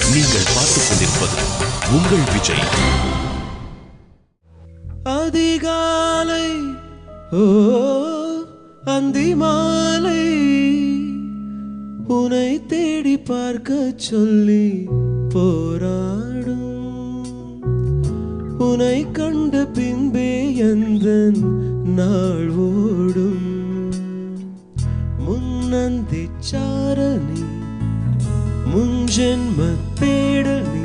நீங்கள் பார்த்துக் கொண்டிருப்பது உங்கள் விஜய். அதிகாலை ஓ அந்தி மாலை உனை தேடி பார்க்க சொல்லி போராடும். உனை கண்ட பின்பே எந்தன் நாள் ஓடும். முன்னந்தி சாரணி முன்ஜென்ம தேடலி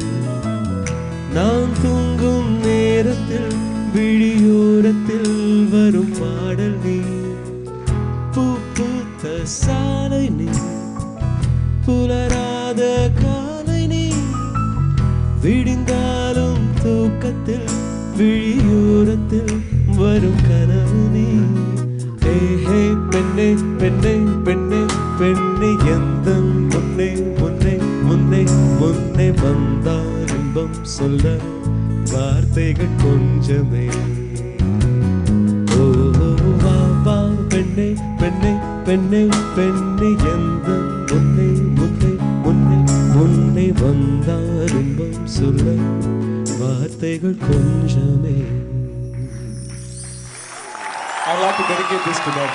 நான் தூங்கும் நேரத்தில் விழியோரத்தில் வரும் பாடல் நீ. பூ பூத்த சாலை நீ புலராத காலை நீ. விடிந்தாலும் தூக்கத்தில் விழியோரத்தில் வரும் கனவு நீ. ஹே ஹே பெண்ணே பெண்ணே பெண்ணே பெண்ணே எந்த முன்னே முன்னே முன்னே முன்னே வந்தால் இன்பம் சொல்ல வார்த்தைகள் கொஞ்சமே. ஓ வா வா பெண்ணே பெண்ணே பெண்ணே பெண்ணே எந்த முன்னே முன்னே முன்னே முன்னே வந்தால் இன்பம் சொல்ல வார்த்தைகள் கொஞ்சமே. I'd like to dedicate this to them.